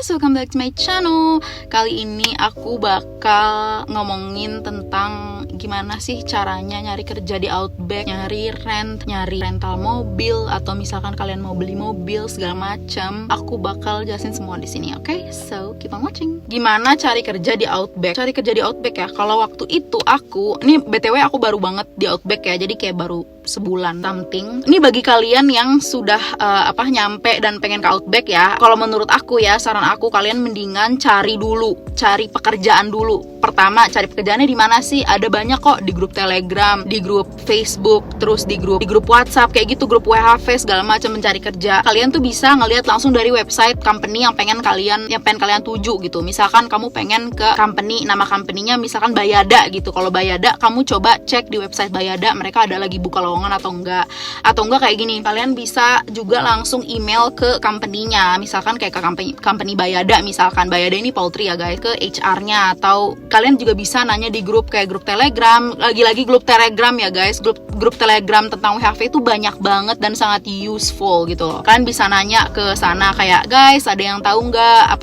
guys, welcome back to my channel. Kali ini aku bakal ngomongin tentang gimana sih caranya nyari kerja di Outback, nyari rental mobil, atau misalkan kalian mau beli mobil segala macam. Aku bakal jelasin semua di sini, oke? So keep on watching. Gimana cari kerja di Outback? Cari kerja di Outback ya. Kalau waktu itu ini BTW aku baru banget di Outback ya, jadi kayak baru sebulan something. Ini bagi kalian yang sudah nyampe dan pengen ke Outback ya. Kalau menurut aku ya, saran aku kalian mendingan cari pekerjaan dulu. Pertama, cari pekerjaannya di mana sih? Ada banyak kok, di grup Telegram, di grup Facebook, terus di grup WhatsApp kayak gitu, grup WHV segala macam mencari kerja. Kalian tuh bisa ngelihat langsung dari website company yang pengen kalian tuju gitu. Misalkan kamu pengen ke company, nama company-nya misalkan Bayada gitu. Kalau Bayada, kamu coba cek di website Bayada mereka ada lagi buka lowongan atau enggak kayak gini. Kalian bisa juga langsung email ke company-nya. Misalkan kayak ke company Bayada, misalkan Bayada ini poultry ya guys, ke HR-nya. Atau kalian juga bisa nanya di grup kayak grup Telegram. Lagi-lagi grup Telegram ya guys, grup Telegram tentang WHV itu banyak banget dan sangat useful gitu loh. Kalian bisa nanya ke sana kayak, guys ada yang tahu nggak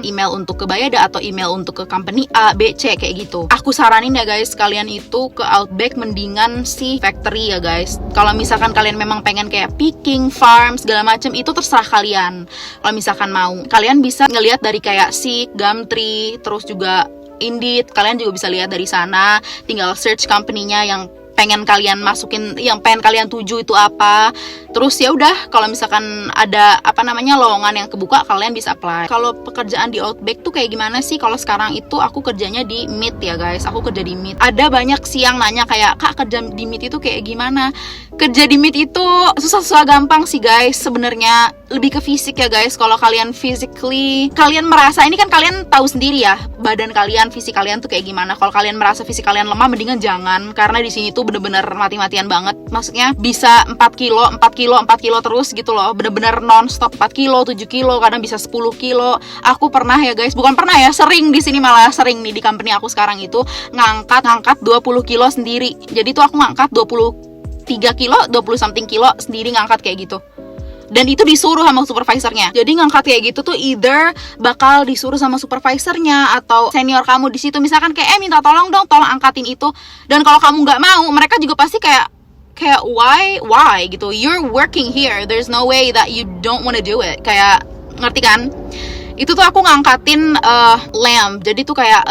email untuk ke Bayada atau email untuk ke company A, B, C kayak gitu. Aku saranin ya guys, kalian itu ke Outback mendingan si factory ya guys. Kalau misalkan kalian memang pengen kayak picking, farm segala macam, itu terserah kalian. Kalau misalkan mau, kalian bisa ngelihat dari kayak Seek, Gumtree, terus juga Indeed. Kalian juga bisa lihat dari sana. Tinggal search company-nya yang pengen kalian masukin, yang pengen kalian tuju itu apa. Terus ya udah, kalau misalkan ada lowongan yang kebuka, kalian bisa apply. Kalau pekerjaan di Outback tuh kayak gimana sih? Kalau sekarang itu aku kerjanya di Meat ya guys. Aku kerja di Meat. Ada banyak sih yang nanya kayak, "Kak, kerja di Meat itu kayak gimana?" Kerja di Meat itu susah gampang sih guys. Sebenarnya lebih ke fisik ya guys. Kalau kalian physically, kalian merasa, ini kan kalian tahu sendiri ya, badan kalian, fisik kalian tuh kayak gimana. Kalau kalian merasa fisik kalian lemah, mendingan jangan, karena di sini tuh bener-bener mati-matian banget. Maksudnya bisa 4 kilo terus gitu loh. Bener-bener non-stop 4 kilo, 7 kilo, kadang bisa 10 kilo. Aku pernah ya guys, bukan pernah ya, sering di sini, malah sering nih di company aku sekarang itu ngangkat 20 kilo sendiri. Jadi tuh aku ngangkat 23 kilo, 20 something kilo sendiri ngangkat kayak gitu. Dan itu disuruh sama supervisornya. Jadi ngangkat kayak gitu tuh either bakal disuruh sama supervisornya atau senior kamu di situ. Misalkan kayak minta tolong dong, tolong angkatin itu. Dan kalau kamu nggak mau, mereka juga pasti kayak why gitu. You're working here. There's no way that you don't wanna do it. Kayak, ngerti kan? Itu tuh aku ngangkatin lamp. Jadi tuh kayak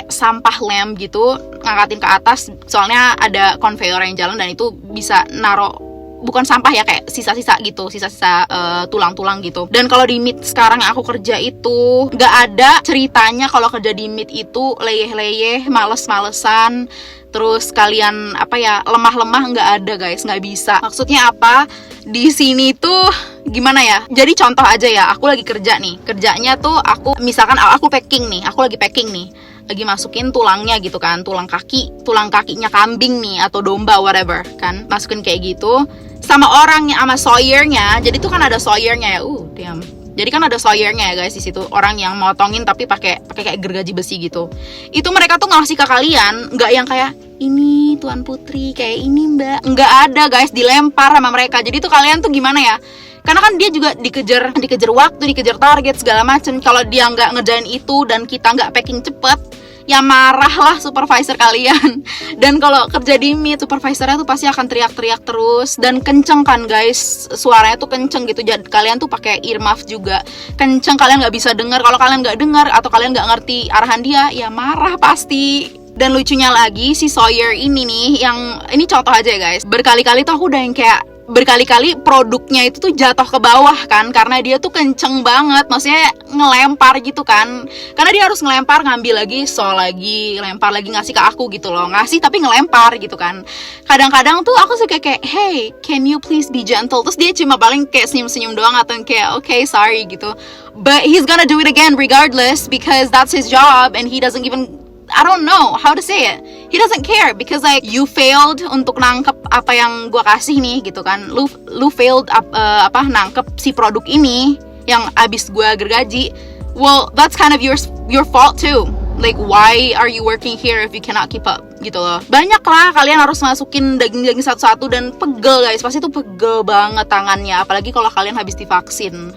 sampah lamp gitu, ngangkatin ke atas. Soalnya ada conveyor yang jalan dan itu bisa naro, bukan sampah ya, kayak sisa-sisa gitu, sisa-sisa tulang-tulang gitu. Dan kalau di Meat sekarang yang aku kerja itu nggak ada ceritanya kalau kerja di Meat itu leyeh-leyeh, males-malesan, terus kalian lemah-lemah, nggak ada guys, nggak bisa. Maksudnya apa? Di sini tuh gimana ya? Jadi contoh aja ya, aku lagi kerja nih, kerjanya tuh aku lagi packing nih, lagi masukin tulangnya gitu kan, tulang kakinya kambing nih atau domba whatever kan, masukin kayak gitu sama orangnya, sama sawyernya. Jadi tuh kan ada sawyernya ya, jadi kan ada sawyernya ya guys di situ, orang yang motongin tapi pakai kayak gergaji besi gitu. Itu mereka tuh ngasih ke kalian, nggak yang kayak, "Ini Tuan Putri, kayak ini Mbak." Nggak ada guys, dilempar sama mereka. Jadi tuh kalian tuh gimana ya? Karena kan dia juga dikejar waktu, dikejar target segala macem. Kalau dia nggak ngerjain itu dan kita nggak packing cepet, ya marahlah supervisor kalian. Dan kalau kerja di Meat, supervisornya tuh pasti akan teriak-teriak terus dan kenceng kan guys, suaranya tuh kenceng gitu. Jadi kalian tuh pakai earmuff juga, kenceng, kalian nggak bisa dengar. Kalau kalian nggak dengar atau kalian nggak ngerti arahan dia, ya marah pasti. Dan lucunya lagi, si Sawyer ini nih, ini contoh aja ya guys, berkali-kali tuh aku udah yang kayak, berkali-kali produknya itu tuh jatuh ke bawah kan, karena dia tuh kenceng banget, maksudnya ngelempar gitu kan, karena dia harus ngelempar, ngambil lagi, lempar lagi, ngasih ke aku gitu loh, ngasih tapi ngelempar gitu kan. Kadang-kadang tuh aku suka kayak, "Hey, can you please be gentle?" Terus dia cuma paling kayak senyum-senyum doang atau kayak, "Okay, sorry" gitu. But he's gonna do it again regardless because that's his job and he doesn't even, I don't know how to say it. He doesn't care because like you failed untuk nangkep apa yang gua kasih nih gitu kan. Lu failed nangkep si produk ini yang abis gua gergaji. Well, that's kind of your fault too. Like why are you working here if you cannot keep up gitu loh. Banyak lah kalian harus masukin daging-daging satu-satu dan pegel guys. Pasti tuh pegel banget tangannya, apalagi kalau kalian habis divaksin.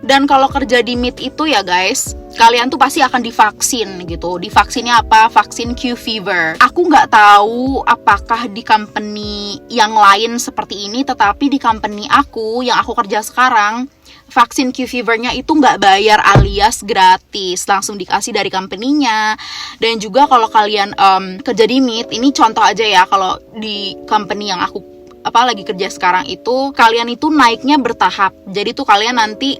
Dan kalau kerja di Meet itu ya guys, kalian tuh pasti akan divaksin gitu. Divaksinnya apa? Vaksin Q fever. Aku nggak tahu apakah di company yang lain seperti ini, tetapi di company aku yang aku kerja sekarang, vaksin Q fever-nya itu nggak bayar alias gratis, langsung dikasih dari company-nya. Dan juga kalau kalian kerja di Meet, ini contoh aja ya, kalau di company yang aku lagi kerja sekarang itu, kalian itu naiknya bertahap. Jadi tuh kalian nanti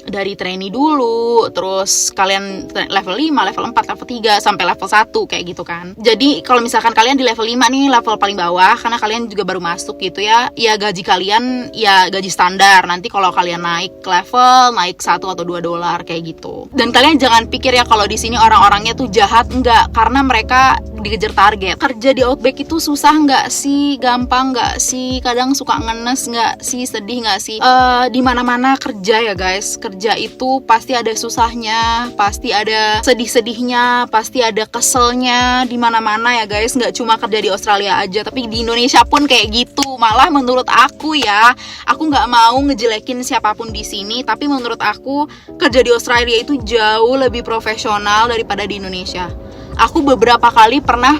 dari trainee dulu, terus kalian level 5, level 4, level 3 sampai level 1 kayak gitu kan. Jadi kalau misalkan kalian di level 5 nih, level paling bawah, karena kalian juga baru masuk gitu ya, ya gaji kalian ya gaji standar. Nanti kalau kalian naik level, naik 1 atau 2 dolar kayak gitu. Dan kalian jangan pikir ya kalau di sini orang-orangnya tuh jahat, enggak, karena mereka dikejar target. Kerja di Outback itu susah nggak sih? Gampang nggak sih? Kadang suka ngenes nggak sih? Sedih nggak sih? Di mana-mana kerja ya guys, kerja itu pasti ada susahnya, pasti ada sedih-sedihnya, pasti ada keselnya di mana-mana ya guys. Nggak cuma kerja di Australia aja, tapi di Indonesia pun kayak gitu. Malah menurut aku ya, aku nggak mau ngejelekin siapapun di sini, tapi menurut aku kerja di Australia itu jauh lebih profesional daripada di Indonesia. Aku beberapa kali pernah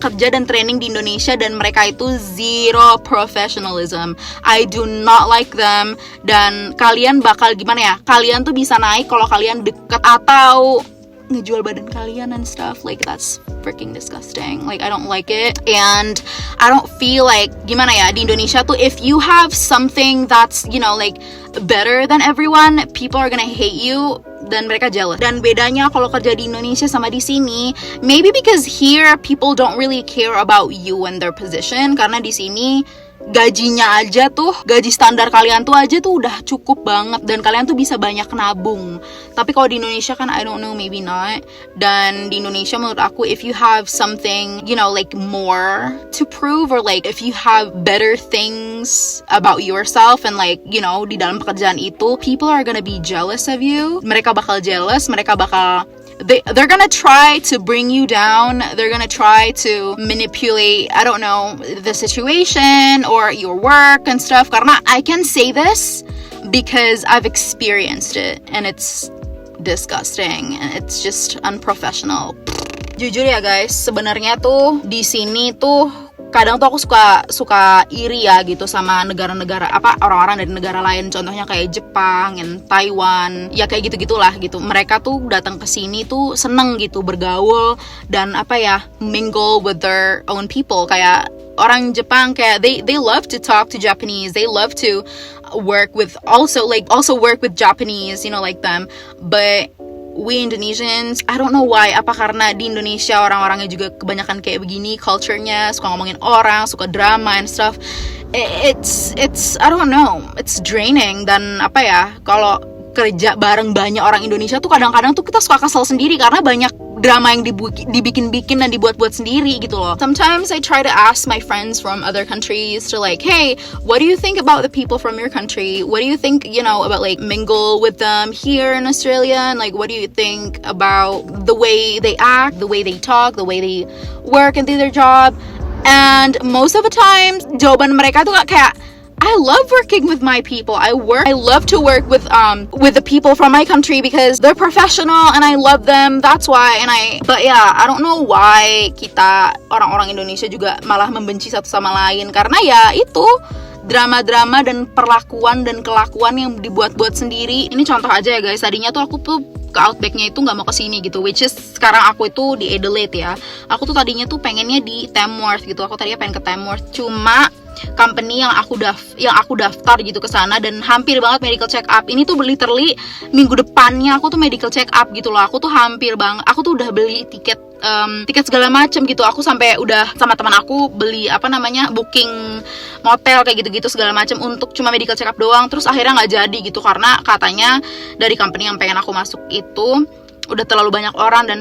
kerja dan training di Indonesia dan mereka itu zero professionalism. I do not like them. Dan kalian bakal gimana ya? Kalian tuh bisa naik kalau kalian deket atau ngejual badan kalian and stuff. Like that's freaking disgusting. Like I don't like it. And I don't feel like, gimana ya, di Indonesia tuh if you have something that's, you know, like better than everyone, people are gonna hate you dan mereka jealous. Dan bedanya kalau kerja di Indonesia sama di sini, maybe because here people don't really care about you and their position, karena di sini gajinya aja tuh, gaji standar kalian tuh aja tuh udah cukup banget dan kalian tuh bisa banyak nabung. Tapi kalau di Indonesia kan I don't know, maybe not. Dan di Indonesia menurut aku, if you have something, you know, like more to prove, or like if you have better things about yourself and like, you know, di dalam pekerjaan itu, people are gonna be jealous of you. Mereka bakal jealous, mereka bakal they're gonna try to bring you down. They're gonna try to manipulate, I don't know, the situation or your work and stuff. Karena I can say this because I've experienced it and it's disgusting and it's just unprofessional. Jujur ya guys, sebenarnya tuh di sini tuh kadang tuh aku suka iri ya gitu sama negara-negara, orang-orang dari negara lain, contohnya kayak Jepang and Taiwan, ya kayak gitu-gitulah gitu. Mereka tuh datang ke sini tuh seneng gitu bergaul dan mingle with their own people. Kayak orang Jepang kayak they love to talk to Japanese, they love to work with also work with Japanese, you know, like them. But we Indonesians, I don't know why, apa karena di Indonesia orang-orangnya juga kebanyakan kayak begini, culture-nya suka ngomongin orang, suka drama and stuff. It's I don't know, it's draining. Dan kalau kerja bareng banyak orang Indonesia tuh kadang-kadang tuh kita suka kesel sendiri karena banyak drama yang dibikin-bikin dan dibuat-buat sendiri gitu loh. Sometimes I try to ask my friends from other countries to like, hey, what do you think about the people from your country? What do you think, you know, about like mingle with them here in Australia? And like, what do you think about the way they act, the way they talk, the way they work and do their job? And most of the time, jawaban mereka tuh kayak, I love working with my people. I love to work with the people from my country because they're professional and I love them. That's why. But yeah, I don't know why kita orang-orang Indonesia juga malah membenci satu sama lain, karena ya itu drama-drama dan perlakuan dan kelakuan yang dibuat-buat sendiri. Ini contoh aja ya guys. Tadinya tuh aku tuh ke Outback-nya itu nggak mau kesini gitu, which is sekarang aku itu di Adelaide ya. Aku tuh tadinya tuh pengennya di Tamworth gitu. Aku tadinya pengen ke Tamworth, cuma company yang aku daftar gitu ke sana dan hampir banget medical check up. Ini tuh literally minggu depannya aku tuh medical check up gitu loh. Aku tuh hampir banget, aku tuh udah beli tiket segala macem gitu. Aku sampai udah sama teman aku beli booking motel kayak gitu-gitu segala macem untuk cuma medical check up doang. Terus akhirnya nggak jadi gitu karena katanya dari company yang pengen aku masuk itu udah terlalu banyak orang dan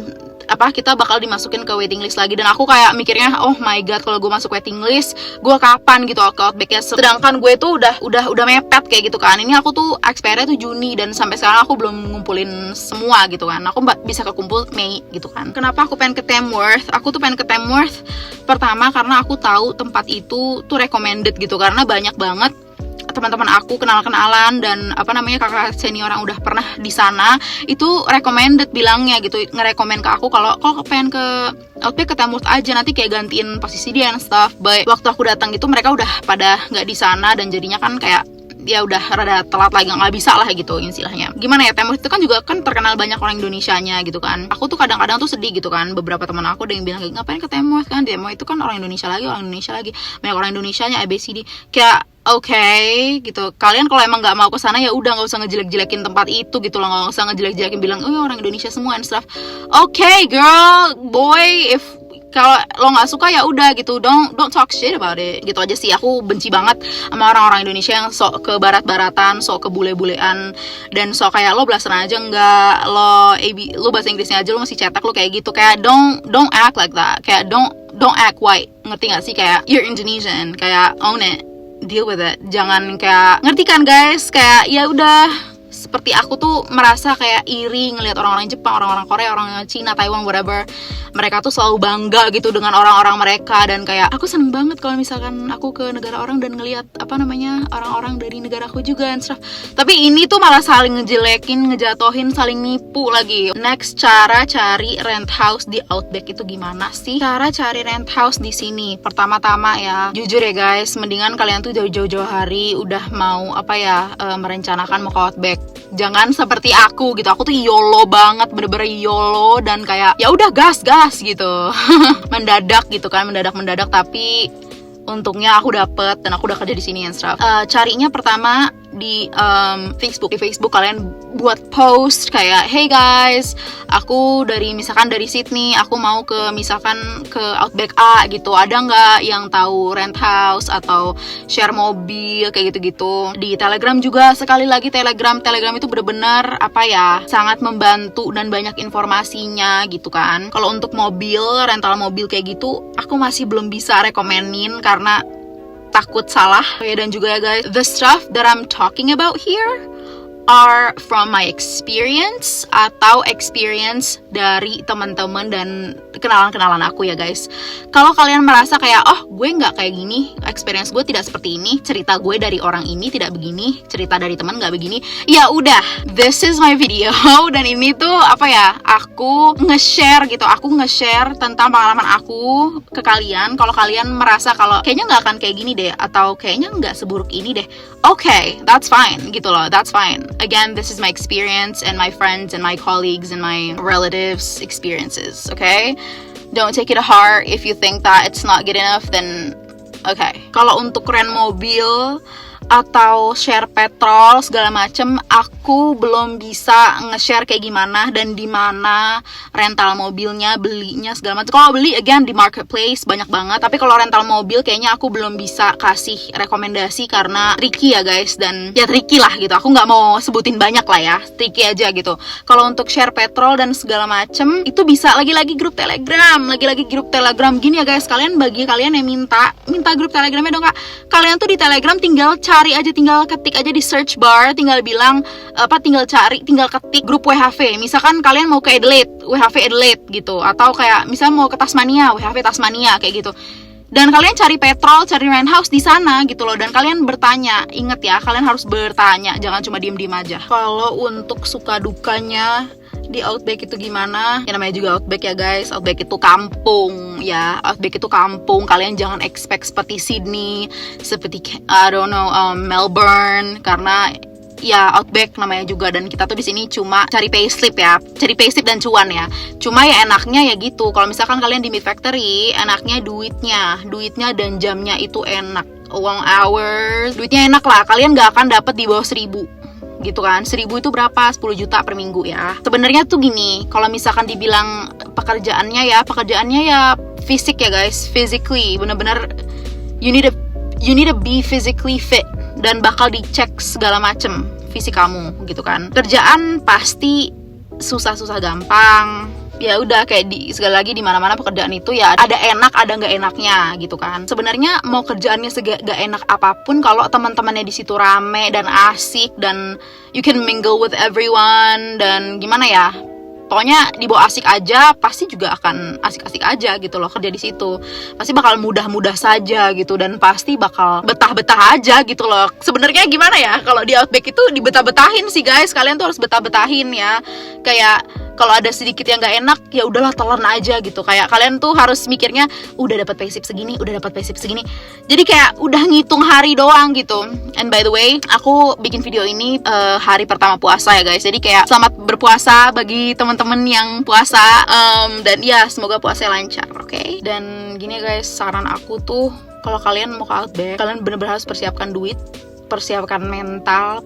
kita bakal dimasukin ke waiting list lagi. Dan aku kayak mikirnya, oh my god, kalau gue masuk waiting list, gue kapan gitu ke Outback-nya. Sedangkan gue tuh udah mepet kayak gitu kan. Ini aku tuh expire-nya tuh Juni dan sampai sekarang aku belum ngumpulin semua gitu kan. Aku bisa kekumpul Mei gitu kan. Kenapa aku pengen ke Tamworth? Aku tuh pengen ke Tamworth pertama karena aku tahu tempat itu tuh recommended gitu, karena banyak banget teman-teman aku kenalan dan kakak senior yang udah pernah di sana itu recommended bilangnya gitu, ngerekomen ke aku kalau pengen ke Outback ke Tamworth aja, nanti kayak gantiin posisi dia and stuff. But waktu aku datang itu mereka udah pada nggak di sana dan jadinya kan kayak ya udah rada telat lagi, nggak bisa lah gitu istilahnya. Gimana ya, Tamworth itu kan juga kan terkenal banyak orang Indonesianya gitu kan. Aku tuh kadang-kadang tuh sedih gitu kan, beberapa teman aku ada yang bilang ngapain ke Tamworth kan, Tamworth itu kan orang Indonesia lagi, banyak orang Indonesianya ABCD. Kayak okay, gitu. Kalian kalau emang nggak mau ke sana ya udah, nggak usah ngejelek-jelekin tempat itu gitu loh, nggak usah ngejelek-jelekin bilang orang Indonesia semua and stuff. Okay, girl, boy, if kalau lo nggak suka ya udah gitu, don't talk shit about it, gitu aja sih. Aku benci banget sama orang-orang Indonesia yang sok ke barat-baratan, sok ke bule-bulean, dan sok kayak lo belasan aja nggak, lo bahasa Inggrisnya aja lo masih cetak, lo kayak gitu. Kayak don't act like that, kayak don't act white, ngerti nggak sih? Kayak you're Indonesian, kayak own it, deal with it. Jangan kayak, ngerti kan guys, kayak ya udah. Seperti aku tuh merasa kayak iri ngelihat orang-orang Jepang, orang-orang Korea, orang Cina, Taiwan, whatever. Mereka tuh selalu bangga gitu dengan orang-orang mereka, dan kayak aku seneng banget kalau misalkan aku ke negara orang dan ngelihat orang-orang dari negaraku juga and stuff. Tapi ini tuh malah saling ngejelekin, ngejatohin, saling nipu lagi. Next, cara cari rent house di Outback itu gimana sih? Cara cari rent house di sini, pertama-tama ya, jujur ya guys, mendingan kalian tuh jauh-jauh hari udah mau merencanakan mau ke Outback. Jangan seperti aku gitu. Aku tuh YOLO banget, bener-bener YOLO, dan kayak ya udah gas gitu. Mendadak gitu kan, mendadak, tapi untungnya aku dapet dan aku udah kerja di sini and stuff. Carinya pertama di Facebook. Di Facebook kalian buat post kayak, hey guys, aku dari Sydney, aku mau ke Outback A gitu, ada nggak yang tahu rent house atau share mobil kayak gitu-gitu. Di Telegram juga, sekali lagi Telegram itu bener-bener sangat membantu dan banyak informasinya gitu kan. Kalau untuk mobil, rental mobil kayak gitu, aku masih belum bisa rekomenin karena takut salah. Dan juga ya guys, the stuff that I'm talking about here are from my experience atau experience dari teman-teman dan kenalan-kenalan aku ya guys. Kalau kalian merasa kayak gue nggak kayak gini, experience gue tidak seperti ini, cerita gue dari orang ini tidak begini, cerita dari teman nggak begini, ya udah, this is my video. Dan ini tuh aku nge-share gitu, aku nge-share tentang pengalaman aku ke kalian. Kalau kalian merasa kalau kayaknya nggak akan kayak gini deh, atau kayaknya nggak seburuk ini deh, okay, that's fine gitu loh, that's fine. Again, this is my experience and my friends and my colleagues and my relatives' experiences, okay? Don't take it to heart. If you think that it's not good enough, then okay. Kalau untuk rent mobil atau share petrol segala macem, aku belum bisa nge-share kayak gimana dan di mana rental mobilnya, belinya segala macam. Kalau beli again di marketplace banyak banget, tapi kalau rental mobil kayaknya aku belum bisa kasih rekomendasi karena tricky ya guys, dan ya tricky lah gitu. Aku nggak mau sebutin banyak lah ya, tricky aja gitu. Kalau untuk share petrol dan segala macem itu bisa lagi-lagi grup Telegram, gini ya guys. Bagi kalian yang minta grup Telegramnya dong kak. Kalian tuh di Telegram tinggal tinggal ketik aja di search bar, tinggal bilang tinggal ketik grup WHV. Misalkan kalian mau ke Adelaide, WHV Adelaide gitu, atau kayak misalnya mau ke Tasmania, WHV Tasmania kayak gitu. Dan kalian cari petrol, cari rent house di sana gitu loh. Dan kalian bertanya, inget ya, kalian harus bertanya, jangan cuma diem-diem aja. Kalau untuk suka dukanya di Outback itu gimana? Ya namanya juga Outback ya guys, Outback itu kampung ya, Outback itu kampung. Kalian jangan expect seperti Sydney, seperti Melbourne, karena ya Outback namanya juga, dan kita tuh di sini cuma cari payslip dan cuan ya. Cuma ya enaknya ya gitu, kalau misalkan kalian di Meat Factory, enaknya duitnya dan jamnya itu enak, uang hours, duitnya enak lah. Kalian gak akan dapat di bawah 1.000 gitu kan. 1.000 itu berapa? 10 juta per minggu ya. Sebenarnya tuh gini, kalau misalkan dibilang pekerjaannya ya fisik ya guys, physically bener-bener you need to be physically fit, dan bakal dicek segala macem fisik kamu gitu kan. Kerjaan pasti susah gampang. Ya udah, kayak sekali lagi di mana-mana pekerjaan itu ya ada enak ada nggak enaknya gitu kan. Sebenarnya mau kerjaannya nggak enak apapun, kalau teman-temannya di situ rame dan asik dan you can mingle with everyone, dan gimana ya, fotonya dibawa asik aja, pasti juga akan asik-asik aja gitu loh kerja di situ. Pasti bakal mudah-mudah saja gitu, dan pasti bakal betah-betah aja gitu loh. Sebenarnya gimana ya, kalau di Outback itu dibetah-betahin sih guys. Kalian tuh harus betah-betahin ya. Kayak kalau ada sedikit yang nggak enak, ya udahlah telan aja gitu. Kayak kalian tuh harus mikirnya udah dapat payslip segini, udah dapat payslip segini. Jadi kayak udah ngitung hari doang gitu. And by the way, aku bikin video ini hari pertama puasa ya guys. Jadi kayak selamat berpuasa bagi teman-teman yang puasa. Dan ya semoga puasanya lancar, oke? Dan gini guys, saran aku tuh kalau kalian mau ke Outback, kalian bener-bener harus persiapkan duit, persiapkan mental,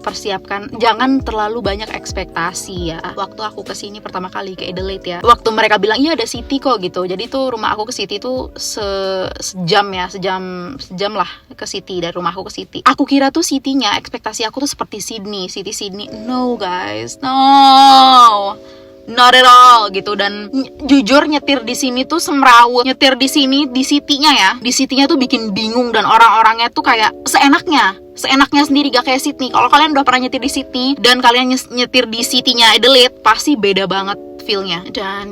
jangan terlalu banyak ekspektasi ya. Waktu aku kesini pertama kali ke Adelaide ya, waktu mereka bilang iya ada City kok gitu, jadi tuh rumah aku ke City tuh sejam lah ke City, dari rumah aku ke City. Aku kira tuh City-nya, ekspektasi aku tuh seperti Sydney. No guys, no, not at all gitu. Dan jujur nyetir di sini tuh semrawut. Nyetir di sini, di City-nya tuh bikin bingung, dan orang-orangnya tuh kayak seenaknya sendiri, gak kayak Sydney. Kalau kalian udah pernah nyetir di Sydney dan kalian nyetir di City-nya Adelaide, pasti beda banget feel-nya. Dan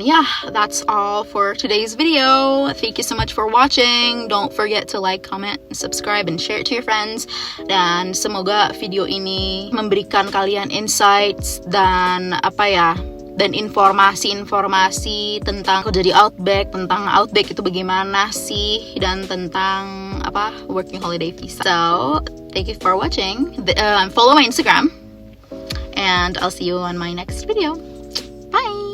that's all for today's video. Thank you so much for watching. Don't forget to like, comment, subscribe, and share it to your friends. Dan semoga video ini memberikan kalian insights dan dan informasi-informasi tentang kerja di Outback, tentang Outback itu bagaimana sih, dan tentang working holiday visa. So, thank you for watching. Follow my Instagram, and I'll see you on my next video. Bye!